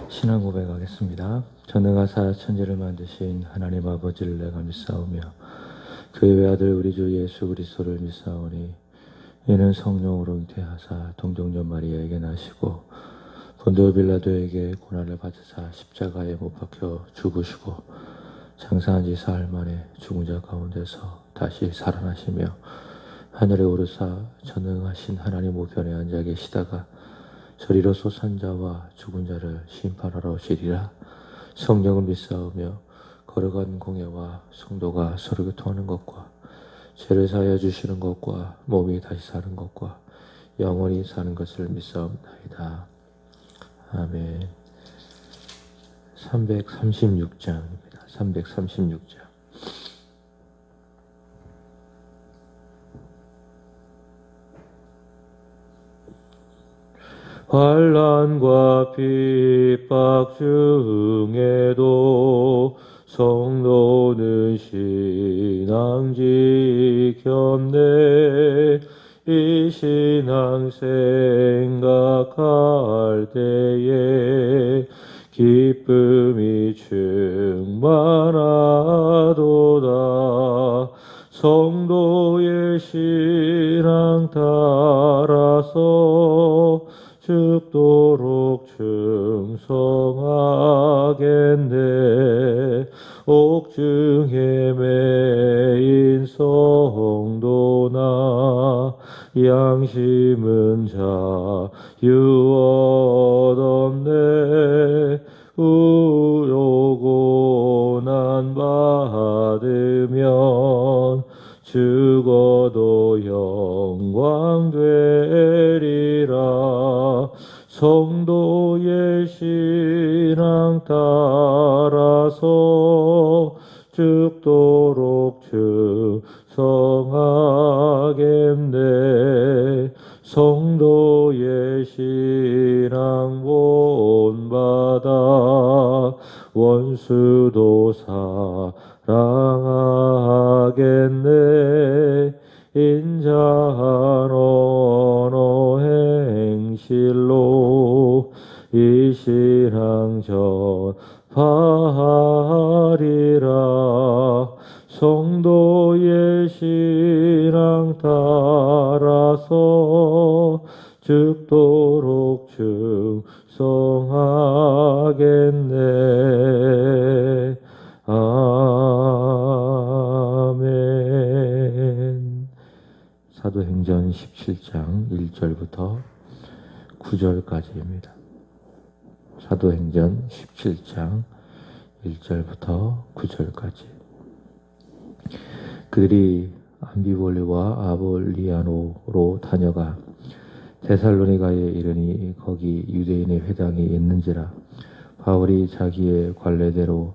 신앙 고백하겠습니다. 전능하사 천지를 만드신 하나님 아버지를 내가 믿사오며 그의 외아들 우리 주 예수 그리스도를 믿사오니 이는 성령으로 잉태하사 동정녀 마리아에게 나시고 본도 빌라도에게 고난을 받으사 십자가에 못 박혀 죽으시고 장사한 지 사흘 만에 죽은 자 가운데서 다시 살아나시며 하늘에 오르사 전능하신 하나님 우편에 앉아 계시다가 저리로 솟은 자와 죽은 자를 심판하러 오시리라. 성령을 믿사오며 거룩한 공예와 성도가 서로 교통하는 것과 죄를 사하여 주시는 것과 몸이 다시 사는 것과 영원히 사는 것을 믿사옵나이다. 아멘. 336장입니다. 336장. 환난과 핍박 중에도 성도는 신앙 지켰네. 이 신앙 생각할 때에 기쁨이 충만하도다. 성도의 신앙 따라서 죽도록 충성하겠네. 옥중에 매인 성도나 양심은 자유 얻었네. 우로 고난 받으면 죽어도 영광 되리라. 성도의 신앙 따라서 죽도록 충성하겠네. 성도의 신앙 본받아 원수도 사랑하겠네. 인자한 언어 행실로 이 신앙 전파하리라. 성도의 신앙 따라서 죽도록 충성하겠네. 아멘. 사도행전 17장 1절부터 9절까지입니다. 사도행전 17장 1절부터 9절까지. 그들이 암비볼리와 아볼리아노로 다녀가 데살로니가에 이르니 거기 유대인의 회당이 있는지라. 바울이 자기의 관례대로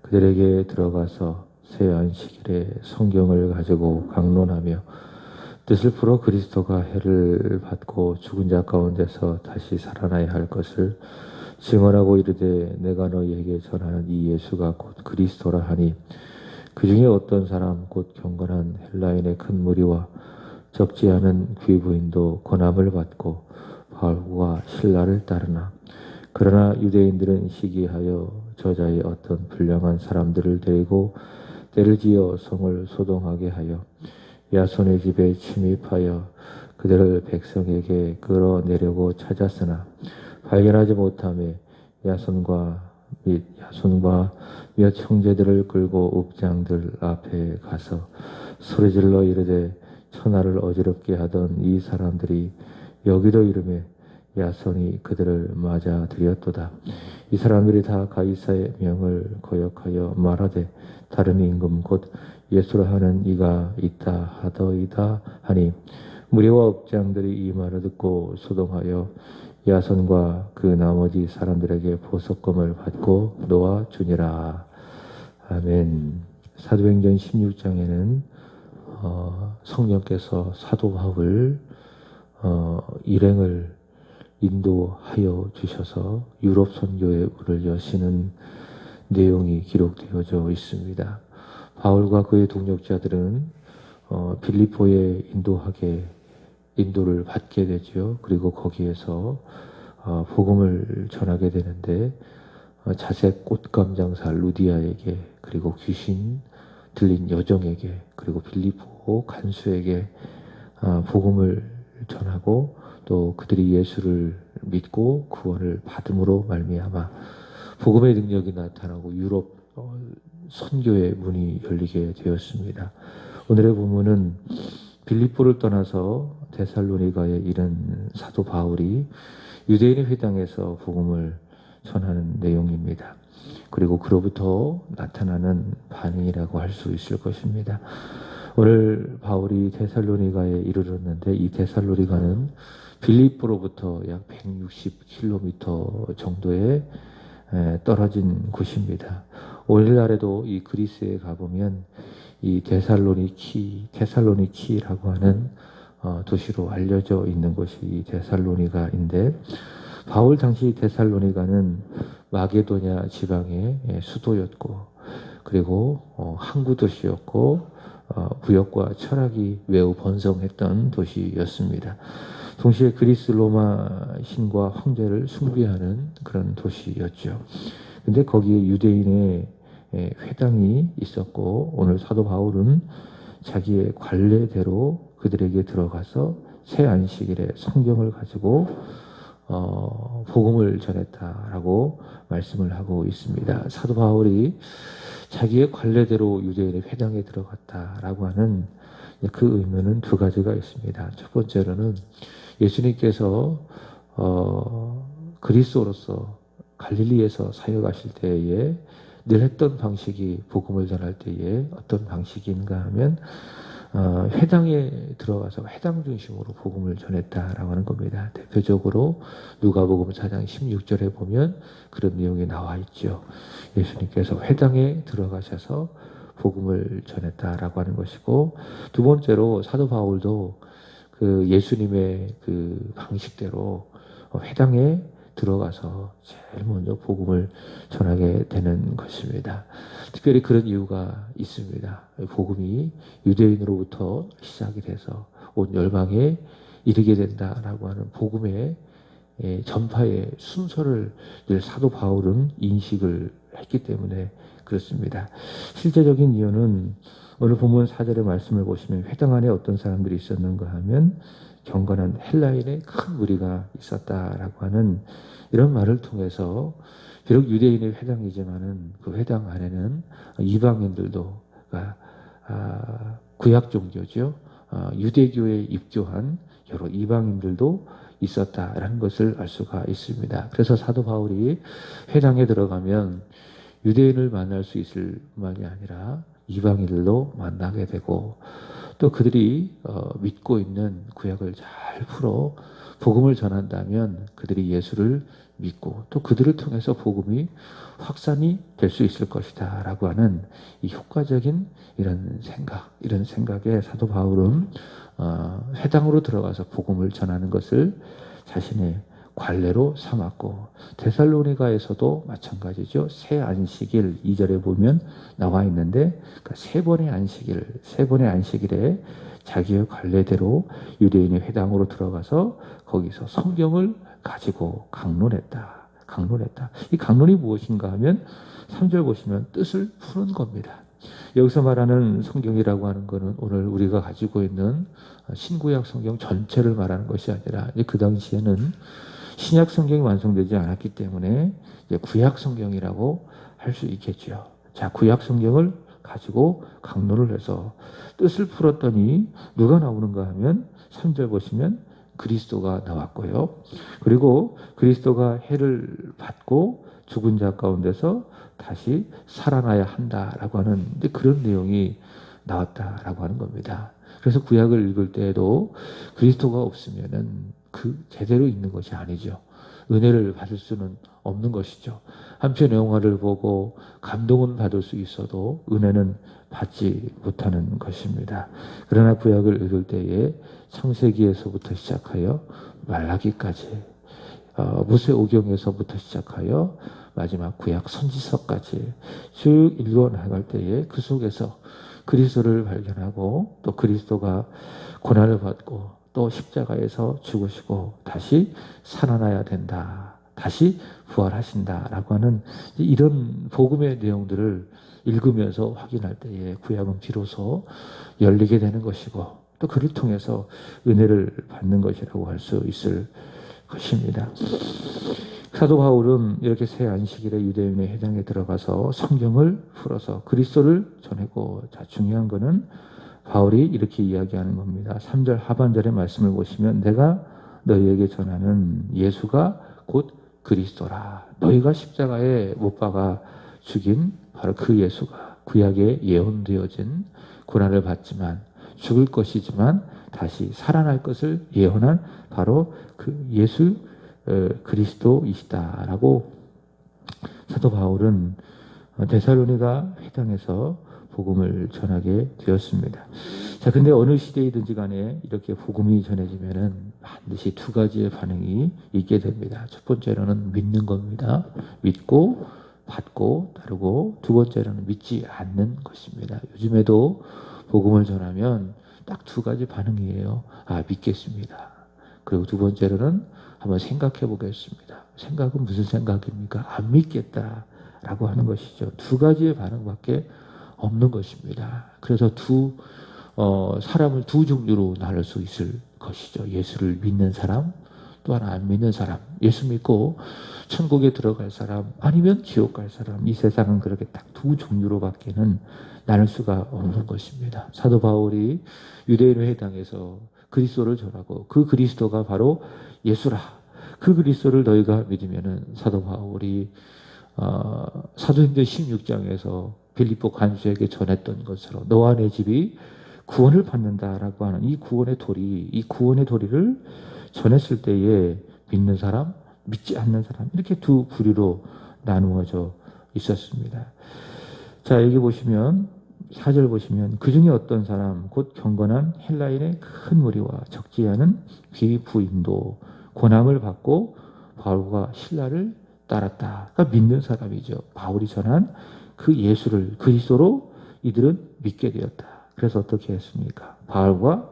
그들에게 들어가서 새 안식일에 성경을 가지고 강론하며 뜻을 풀어 그리스도가 해를 받고 죽은 자 가운데서 다시 살아나야 할 것을 증언하고 이르되 내가 너희에게 전하는 이 예수가 곧 그리스도라 하니 그 중에 어떤 사람 곧 경건한 헬라인의 큰 무리와 적지 않은 귀부인도 권함을 받고 바울과 신라를 따르나 그러나 유대인들은 시기하여 저자의 어떤 불량한 사람들을 데리고 때를 지어 성을 소동하게 하여 야손의 집에 침입하여 그들을 백성에게 끌어내려고 찾았으나 발견하지 못하며 야손과 몇 형제들을 끌고 읍장들 앞에 가서 소리질러 이르되 천하를 어지럽게 하던 이 사람들이 여기도 이르매 야손이 그들을 맞아들였도다. 이 사람들이 다 가이사의 명을 거역하여 말하되 다른 임금 곧 예수라 하는 이가 있다 하더이다 하니 무리와 읍장들이 이 말을 듣고 소동하여 야손과 그 나머지 사람들에게 보석금을 받고 놓아주니라. 아멘. 사도행전 16장에는 성령께서 사도 바울 일행을 인도하여 주셔서 유럽 선교의 문을 여시는 내용이 기록되어져 있습니다. 바울과 그의 동역자들은 빌립보에 인도를 받게 되죠. 그리고 거기에서 복음을 전하게 되는데 자색 꽃감 장사 루디아에게, 그리고 귀신 들린 여정에게, 그리고 빌립보 간수에게 복음을 전하고, 또 그들이 예수를 믿고 구원을 받음으로 말미암아 복음의 능력이 나타나고 유럽 선교의 문이 열리게 되었습니다. 오늘의 본문은 빌립보를 떠나서 데살로니가에 이른 사도 바울이 유대인의 회당에서 복음을 전하는 내용입니다. 그리고 그로부터 나타나는 반응이라고 할 수 있을 것입니다. 오늘 바울이 데살로니가에 이르렀는데, 이 데살로니가는 빌립보로부터 약 160km 정도에 떨어진 곳입니다. 오늘날에도 이 그리스에 가보면 이 데살로니키라고 하는 도시로 알려져 있는 곳이 이 데살로니가인데, 바울 당시 데살로니가는 마게도냐 지방의 수도였고, 그리고 항구 도시였고, 부역과 철학이 매우 번성했던 도시였습니다. 동시에 그리스 로마 신과 황제를 숭배하는 그런 도시였죠. 근데 거기에 유대인의 회당이 있었고, 오늘 사도 바울은 자기의 관례대로 그들에게 들어가서 새 안식일에 성경을 가지고 복음을 전했다라고 말씀을 하고 있습니다. 사도 바울이 자기의 관례대로 유대인의 회당에 들어갔다라고 하는 그 의미는 두 가지가 있습니다. 첫 번째로는 예수님께서 그리스도로서 갈릴리에서 사역하실 때에 늘 했던 방식이, 복음을 전할 때에 어떤 방식인가 하면 회당에 들어가서 회당 중심으로 복음을 전했다라고 하는 겁니다. 대표적으로 누가복음 4장 16절에 보면 그런 내용이 나와 있죠. 예수님께서 회당에 들어가셔서 복음을 전했다라고 하는 것이고, 두 번째로 사도 바울도 그 예수님의 그 방식대로 회당에 들어가서 제일 먼저 복음을 전하게 되는 것입니다. 특별히 그런 이유가 있습니다. 복음이 유대인으로부터 시작이 돼서 온 열방에 이르게 된다라고 하는 복음의 전파의 순서를 늘 사도 바울은 인식을 했기 때문에 그렇습니다. 실제적인 이유는 오늘 본문 4절의 말씀을 보시면, 회당 안에 어떤 사람들이 있었는가 하면 경건한 헬라인의 큰 무리가 있었다라고 하는 이런 말을 통해서, 비록 유대인의 회당이지만은 그 회당 안에는 이방인들도, 구약 종교죠, 유대교에 입교한 여러 이방인들도 있었다라는 것을 알 수가 있습니다. 그래서 사도 바울이 회당에 들어가면 유대인을 만날 수 있을 뿐만이 아니라 이방인들도 만나게 되고, 또 그들이 믿고 있는 구약을 잘 풀어 복음을 전한다면 그들이 예수를 믿고, 또 그들을 통해서 복음이 확산이 될 수 있을 것이다 라고 하는 이 효과적인 이런 생각에 사도 바울은 회당으로 들어가서 복음을 전하는 것을 자신의 관례로 삼았고, 데살로니가에서도 마찬가지죠. 새 안식일 2절에 보면 나와 있는데, 그러니까 세 번의 안식일에 자기의 관례대로 유대인의 회당으로 들어가서 거기서 성경을 가지고 강론했다. 이 강론이 무엇인가 하면 3절 보시면 뜻을 푸는 겁니다. 여기서 말하는 성경이라고 하는 것은 오늘 우리가 가지고 있는 신구약 성경 전체를 말하는 것이 아니라, 그 당시에는 신약 성경이 완성되지 않았기 때문에 이제 구약 성경이라고 할 수 있겠죠. 자, 구약 성경을 가지고 강론을 해서 뜻을 풀었더니 누가 나오는가 하면 3절 보시면 그리스도가 나왔고요. 그리고 그리스도가 해를 받고 죽은 자 가운데서 다시 살아나야 한다라고 하는 그런 내용이 나왔다라고 하는 겁니다. 그래서 구약을 읽을 때에도 그리스도가 없으면은 그 제대로 있는 것이 아니죠. 은혜를 받을 수는 없는 것이죠. 한편의 영화를 보고 감동은 받을 수 있어도 은혜는 받지 못하는 것입니다. 그러나 구약을 읽을 때에 창세기에서부터 시작하여 말라기까지, 무세오경에서부터 시작하여 마지막 구약 선지서까지 쭉 읽어나갈 때에 그 속에서 그리스도를 발견하고, 또 그리스도가 고난을 받고 또 십자가에서 죽으시고 다시 살아나야 된다. 다시 부활하신다라고 하는 이런 복음의 내용들을 읽으면서 확인할 때에 구약은 비로소 열리게 되는 것이고 또 그를 통해서 은혜를 받는 것이라고 할 수 있을 것입니다. 사도 바울은 이렇게 새 안식일에 유대인의 회당에 들어가서 성경을 풀어서 그리스도를 전하고, 자, 중요한 것은 바울이 이렇게 이야기하는 겁니다. 3절 하반절의 말씀을 보시면 내가 너희에게 전하는 예수가 곧 그리스도라. 너희가 십자가에 못 박아 죽인 바로 그 예수가 구약에 예언되어진 고난을 받지만 죽을 것이지만 다시 살아날 것을 예언한 바로 그 예수 그리스도이시다라고 사도 바울은 데살로니가 회당에서 복음을 전하게 되었습니다. 자, 근데 어느 시대이든지 간에 이렇게 복음이 전해지면은 반드시 두 가지의 반응이 있게 됩니다. 첫 번째로는 믿는 겁니다. 믿고 받고 따르고, 두 번째로는 믿지 않는 것입니다. 요즘에도 복음을 전하면 딱 두 가지 반응이에요. 아, 믿겠습니다. 그리고 두 번째로는 한번 생각해 보겠습니다. 생각은 무슨 생각입니까? 안 믿겠다라고 하는 것이죠. 두 가지의 반응밖에 없는 것입니다. 그래서 사람을 두 종류로 나눌 수 있을 것이죠. 예수를 믿는 사람, 또 하나 안 믿는 사람. 예수 믿고 천국에 들어갈 사람, 아니면 지옥 갈 사람. 이 세상은 그렇게 딱 두 종류로밖에는 나눌 수가 없는 것입니다. 사도 바울이 유대인 회당에서 그리스도를 전하고 그 그리스도가 바로 예수라. 그 그리스도를 너희가 믿으면은 사도 바울이 사도행전 16장에서 빌립보 간수에게 전했던 것처럼 너와 내 집이 구원을 받는다라고 하는 이 구원의 도리를 전했을 때에 믿는 사람, 믿지 않는 사람, 이렇게 두 부류로 나누어져 있었습니다. 자, 여기 보시면 4절 보시면 그 중에 어떤 사람 곧 경건한 헬라인의 큰 무리와 적지 않은 귀부인도 고난을 받고 바울과 신라를 따랐다. 그러니까 믿는 사람이죠. 바울이 전한 그 예수를 그리스도로 이들은 믿게 되었다. 그래서 어떻게 했습니까? 바울과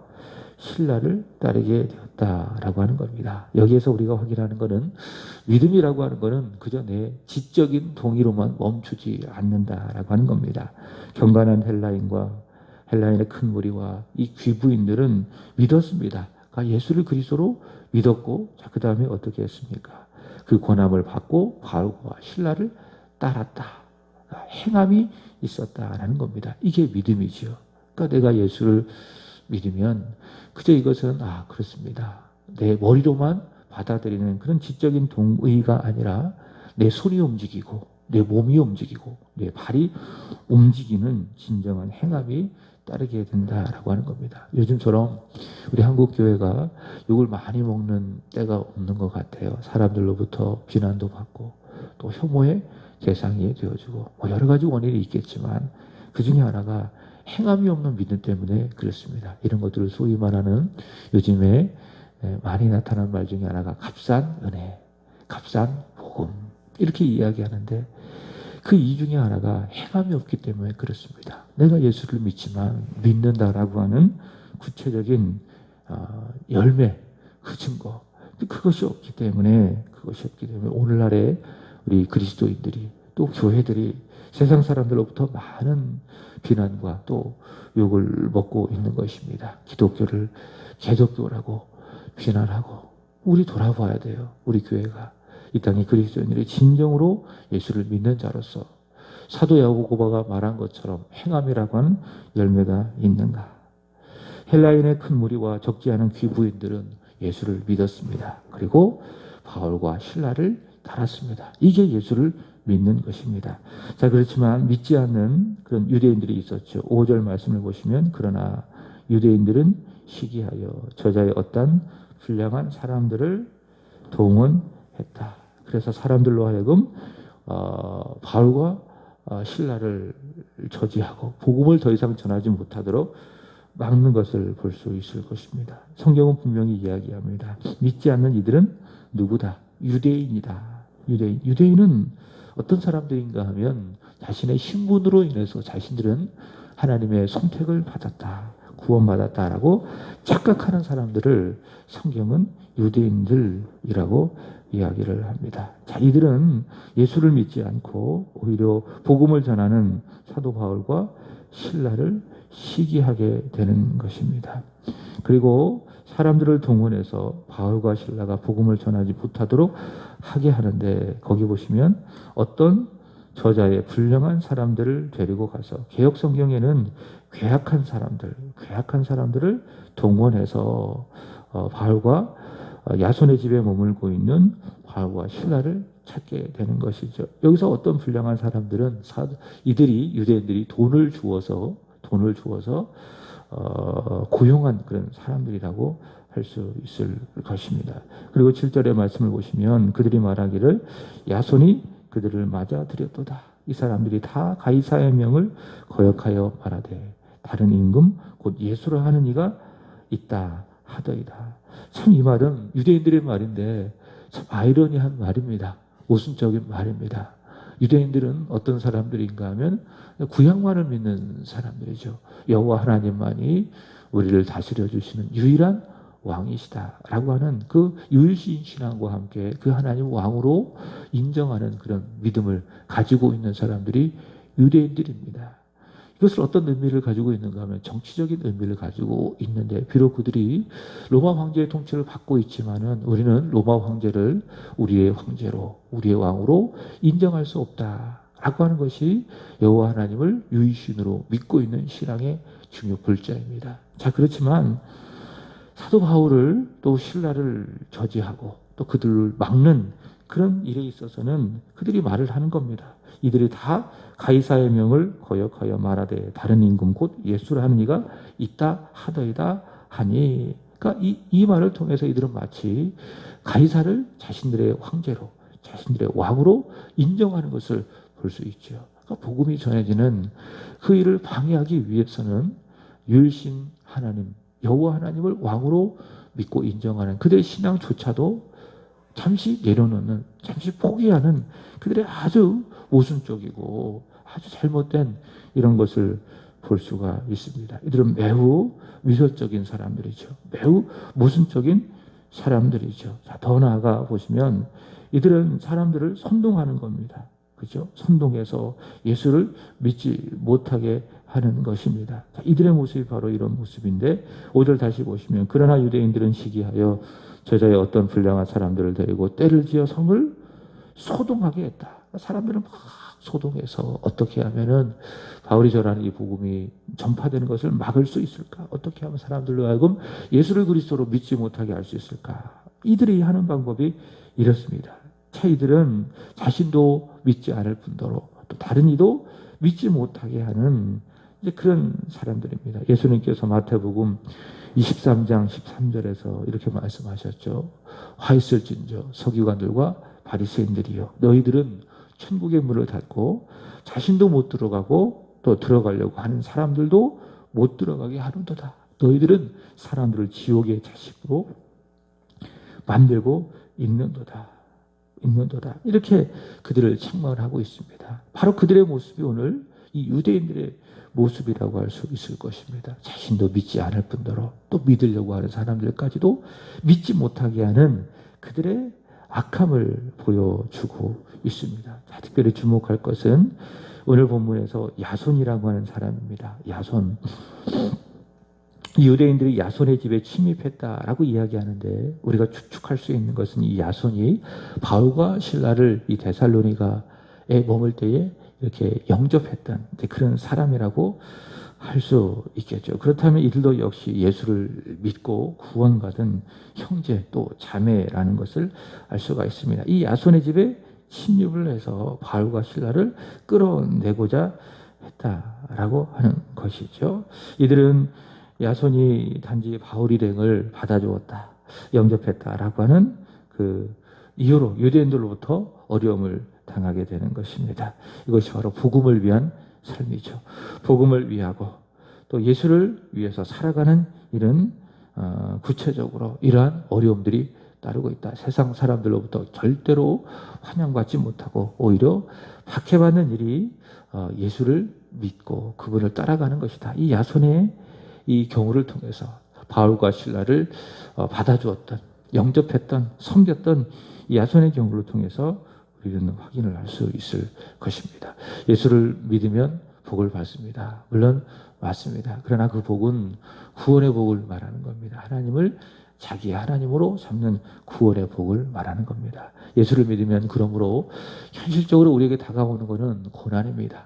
신라를 따르게 되었다라고 하는 겁니다. 여기에서 우리가 확인하는 것은 믿음이라고 하는 것은 그저 내 지적인 동의로만 멈추지 않는다라고 하는 겁니다. 경건한 헬라인의 큰 무리와 이 귀부인들은 믿었습니다. 그러니까 예수를 그리스도로 믿었고, 자, 그 다음에 어떻게 했습니까? 그 고난을 받고 바울과 신라를 따랐다. 그러니까 행함이 있었다라는 겁니다. 이게 믿음이지요. 그러니까 내가 예수를 믿으면 그저 이것은 그렇습니다. 내 머리로만 받아들이는 그런 지적인 동의가 아니라 내 손이 움직이고 내 몸이 움직이고 내 발이 움직이는 진정한 행함이 따르게 된다라고 하는 겁니다. 요즘처럼 우리 한국 교회가 욕을 많이 먹는 때가 없는 것 같아요. 사람들로부터 비난도 받고 또 혐오의 대상이 되어지고 여러 가지 원인이 있겠지만 그 중에 하나가 행함이 없는 믿음 때문에 그렇습니다. 이런 것들을 소위 말하는 요즘에 많이 나타나는 말 중에 하나가 값싼 은혜, 값싼 복음 이렇게 이야기하는데 그 이 중에 하나가 행함이 없기 때문에 그렇습니다. 내가 예수를 믿지만 믿는다라고 하는 구체적인 열매, 그 증거 그것이 없기 때문에 오늘날에 우리 그리스도인들이 또 교회들이 세상 사람들로부터 많은 비난과 또 욕을 먹고 있는 것입니다. 기독교를 개독교라고 비난하고 우리 돌아봐야 돼요. 우리 교회가 이 땅의 그리스도인들이 진정으로 예수를 믿는 자로서 사도 야고보가 말한 것처럼 행함이라고 하는 열매가 있는가? 헬라인의 큰 무리와 적지 않은 귀부인들은 예수를 믿었습니다. 그리고 바울과 신라를 따랐습니다. 이게 예수를 믿는 것입니다. 자, 그렇지만 믿지 않는 그런 유대인들이 있었죠. 5절 말씀을 보시면 그러나 유대인들은 시기하여 저자의 어떤 불량한 사람들을 동원했다. 그래서 사람들로 하여금 바울과 신라를 저지하고 복음을 더 이상 전하지 못하도록 막는 것을 볼 수 있을 것입니다. 성경은 분명히 이야기합니다. 믿지 않는 이들은 누구다? 유대인이다. 유대인은 어떤 사람들인가 하면 자신의 신분으로 인해서 자신들은 하나님의 선택을 받았다. 구원받았다라고 착각하는 사람들을 성경은 유대인들이라고 이야기를 합니다. 자, 이들은 예수를 믿지 않고 오히려 복음을 전하는 사도 바울과 신라를 시기하게 되는 것입니다. 그리고 사람들을 동원해서 바울과 신라가 복음을 전하지 못하도록 하게 하는데, 거기 보시면 어떤 저자의 불량한 사람들을 데리고 가서, 개역 성경에는 괴악한 사람들을 동원해서 바울과 야손의 집에 머물고 있는 바울과 신라를 찾게 되는 것이죠. 여기서 어떤 불량한 사람들은 유대인들이 돈을 주어서 고용한 그런 사람들이라고 할 수 있을 것입니다. 그리고 7절의 말씀을 보시면 그들이 말하기를 야손이 그들을 맞아 들였도다. 이 사람들이 다 가이사의 명을 거역하여 말하되 다른 임금 곧 예수라 하는 이가 있다 하더이다. 참 이 말은 유대인들의 말인데 참 아이러니한 말입니다. 모순적인 말입니다. 유대인들은 어떤 사람들인가 하면 구약만을 믿는 사람들이죠. 여호와 하나님만이 우리를 다스려 주시는 유일한 왕이시다라고 하는 그 유일신 신앙과 함께 그 하나님 왕으로 인정하는 그런 믿음을 가지고 있는 사람들이 유대인들입니다. 이것을 어떤 의미를 가지고 있는가 하면 정치적인 의미를 가지고 있는데, 비록 그들이 로마 황제의 통치를 받고 있지만은 우리는 로마 황제를 우리의 황제로, 우리의 왕으로 인정할 수 없다라고 하는 것이 여호와 하나님을 유일신으로 믿고 있는 신앙의 중요 골자입니다. 자, 그렇지만 사도 바울을 또 신라를 저지하고 또 그들을 막는 그런 일에 있어서는 그들이 말을 하는 겁니다. 이들이 다 가이사의 명을 거역하여 말하되 다른 임금 곧 예수라 하는 이가 있다 하더이다 하니, 그러니까 이 말을 통해서 이들은 마치 가이사를 자신들의 황제로, 자신들의 왕으로 인정하는 것을 볼 수 있죠. 그러니까 복음이 전해지는 그 일을 방해하기 위해서는 유일신 하나님, 여호와 하나님을 왕으로 믿고 인정하는 그들의 신앙조차도 잠시 내려놓는, 잠시 포기하는 그들의 아주 모순적이고 아주 잘못된 이런 것을 볼 수가 있습니다. 이들은 매우 위설적인 사람들이죠. 매우 모순적인 사람들이죠. 자, 더 나아가 보시면 이들은 사람들을 선동하는 겁니다. 그죠? 선동해서 예수를 믿지 못하게 하는 것입니다. 자, 이들의 모습이 바로 이런 모습인데 5절 다시 보시면 그러나 유대인들은 시기하여 저자의 어떤 불량한 사람들을 데리고 때를 지어 성을 소동하게 했다. 사람들은 막 소동해서 어떻게 하면은 바울이 전하는 이 복음이 전파되는 것을 막을 수 있을까? 어떻게 하면 사람들로 하여금 예수를 그리스도로 믿지 못하게 할 수 있을까? 이들이 하는 방법이 이렇습니다. 자, 이들은 자신도 믿지 않을 뿐더러 또 다른 이도 믿지 못하게 하는 이제 그런 사람들입니다. 예수님께서 마태복음 23장 13절에서 이렇게 말씀하셨죠. 화 있을진저 서기관들과 바리새인들이여, 너희들은 천국의 문을 닫고 자신도 못 들어가고 또 들어가려고 하는 사람들도 못 들어가게 하는도다. 너희들은 사람들을 지옥의 자식으로 만들고 있는도다. 이렇게 그들을 책망하고 있습니다. 바로 그들의 모습이 오늘 이 유대인들의 모습이라고 할 수 있을 것입니다. 자신도 믿지 않을 뿐더러 또 믿으려고 하는 사람들까지도 믿지 못하게 하는 그들의 악함을 보여주고 있습니다. 자, 특별히 주목할 것은 오늘 본문에서 야손이라고 하는 사람입니다. 야손. 유대인들이 야손의 집에 침입했다라고 이야기하는데 우리가 추측할 수 있는 것은 이 야손이 바울과 신라를 이 데살로니가에 머물 때에 이렇게 영접했던 그런 사람이라고 할 수 있겠죠. 그렇다면 이들도 역시 예수를 믿고 구원받은 형제 또 자매라는 것을 알 수가 있습니다. 이 야손의 집에 침입을 해서 바울과 신라를 끌어내고자 했다라고 하는 것이죠. 이들은 야손이 단지 바울 일행을 받아주었다, 영접했다라고 하는 그 이유로 유대인들로부터 어려움을 당하게 되는 것입니다. 이것이 바로 복음을 위한 삶이죠. 복음을 위하고 또 예수를 위해서 살아가는 이런 구체적으로 이러한 어려움들이 따르고 있다. 세상 사람들로부터 절대로 환영받지 못하고 오히려 박해받는 일이 예수를 믿고 그분을 따라가는 것이다. 이 야손의 이 경우를 통해서 바울과 실라를 받아주었던, 영접했던, 섬겼던 이 야손의 경우를 통해서 우리는 확인을 할 수 있을 것입니다. 예수를 믿으면 복을 받습니다. 물론 맞습니다. 그러나 그 복은 구원의 복을 말하는 겁니다. 하나님을 자기의 하나님으로 삼는 구원의 복을 말하는 겁니다. 예수를 믿으면 그러므로 현실적으로 우리에게 다가오는 것은 고난입니다.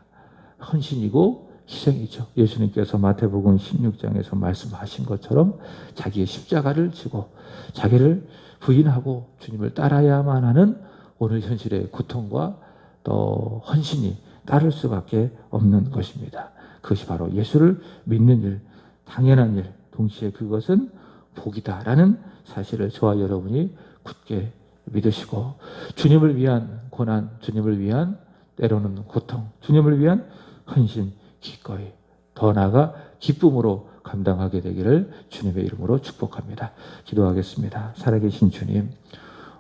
헌신이고 희생이죠. 예수님께서 마태복음 16장에서 말씀하신 것처럼 자기의 십자가를 지고 자기를 부인하고 주님을 따라야만 하는 오늘 현실의 고통과 또 헌신이 따를 수밖에 없는 것입니다. 그것이 바로 예수를 믿는 일, 당연한 일, 동시에 그것은 복이다라는 사실을 저와 여러분이 굳게 믿으시고 주님을 위한 고난, 주님을 위한 때로는 고통, 주님을 위한 헌신 기꺼이 더 나아가 기쁨으로 감당하게 되기를 주님의 이름으로 축복합니다. 기도하겠습니다. 살아계신 주님,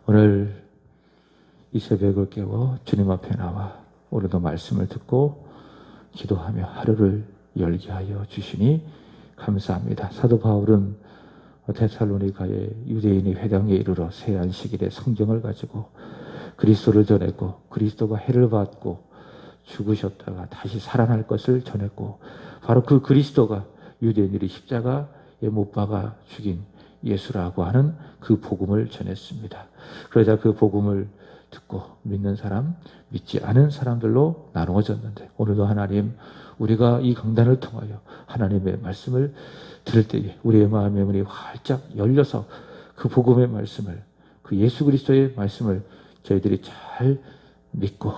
오늘 이 새벽을 깨워 주님 앞에 나와 오늘도 말씀을 듣고 기도하며 하루를 열게 하여 주시니 감사합니다. 사도 바울은 데살로니가의 유대인이 회당에 이르러 새 안식일에 성경을 가지고 그리스도를 전했고 그리스도가 해를 받고 죽으셨다가 다시 살아날 것을 전했고 바로 그 그리스도가 유대인들이 십자가에 못 박아 죽인 예수라고 하는 그 복음을 전했습니다. 그러자 그 복음을 듣고 믿는 사람, 믿지 않은 사람들로 나누어졌는데 오늘도 하나님, 우리가 이 강단을 통하여 하나님의 말씀을 들을 때에 우리의 마음의 문이 활짝 열려서 그 복음의 말씀을, 그 예수 그리스도의 말씀을 저희들이 잘 믿고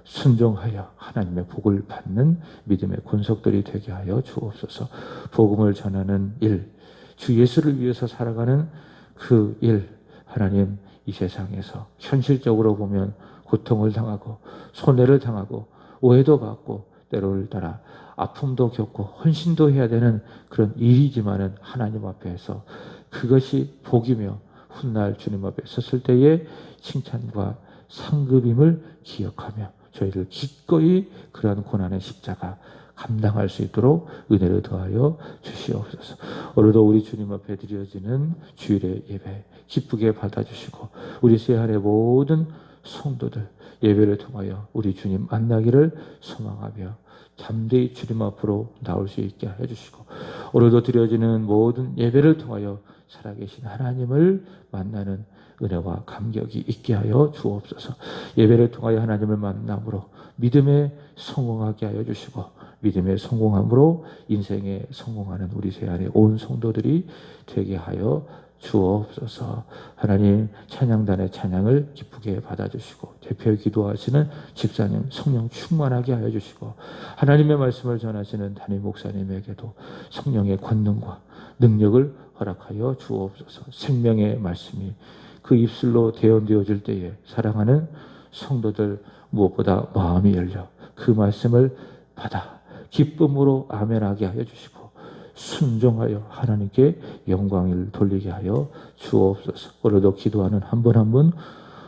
순종하여 하나님의 복을 받는 믿음의 권속들이 되게 하여 주옵소서. 복음을 전하는 일, 주 예수를 위해서 살아가는 그 일, 하나님 이 세상에서 현실적으로 보면 고통을 당하고 손해를 당하고 오해도 받고 때로를 따라 아픔도 겪고 헌신도 해야 되는 그런 일이지만은 하나님 앞에서 그것이 복이며 훗날 주님 앞에 섰을 때의 칭찬과 상급임을 기억하며 저희를 기꺼이 그러한 고난의 십자가 감당할 수 있도록 은혜를 더하여 주시옵소서. 오늘도 우리 주님 앞에 드려지는 주일의 예배 기쁘게 받아주시고 우리 새하늘의 모든 성도들 예배를 통하여 우리 주님 만나기를 소망하며 잠대히 주님 앞으로 나올 수 있게 해주시고 오늘도 드려지는 모든 예배를 통하여 살아계신 하나님을 만나는 은혜와 감격이 있게 하여 주옵소서. 예배를 통하여 하나님을 만남으로 믿음에 성공하게 하여 주시고 믿음에 성공함으로 인생에 성공하는 우리 새안의 온 성도들이 되게 하여 주옵소서. 하나님 찬양단의 찬양을 기쁘게 받아주시고 대표 기도하시는 집사님 성령 충만하게 하여 주시고 하나님의 말씀을 전하시는 담임 목사님에게도 성령의 권능과 능력을 허락하여 주옵소서. 생명의 말씀이 그 입술로 대언되어질 때에 사랑하는 성도들 무엇보다 마음이 열려 그 말씀을 받아 기쁨으로 아멘하게 하여 주시고 순종하여 하나님께 영광을 돌리게 하여 주옵소서. 오늘도 기도하는 한 분 한 분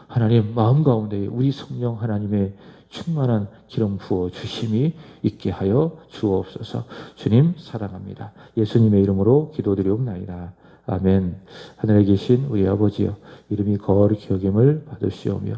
하나님 마음 가운데 우리 성령 하나님의 충만한 기름 부어 주심이 있게 하여 주옵소서. 주님 사랑합니다. 예수님의 이름으로 기도드리옵나이다. 아멘. 하늘에 계신 우리 아버지여 이름이 거룩히 여김을 받으시오며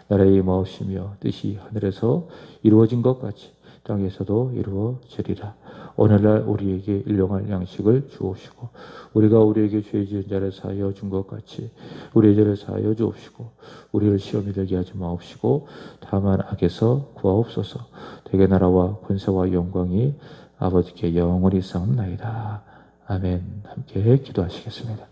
나라의 임하옵시며 뜻이 하늘에서 이루어진 것 같이 땅에서도 이루어지리라. 오늘날 우리에게 일용할 양식을 주옵시고 우리가 우리에게 죄 지은 자를 사하여 준 것 같이 우리의 죄를 사하여 주옵시고 우리를 시험에 들게 하지 마옵시고 다만 악에서 구하옵소서. 대개 나라와 권세와 영광이 아버지께 영원히 쌓옵나이다. 아멘. 함께 기도하시겠습니다.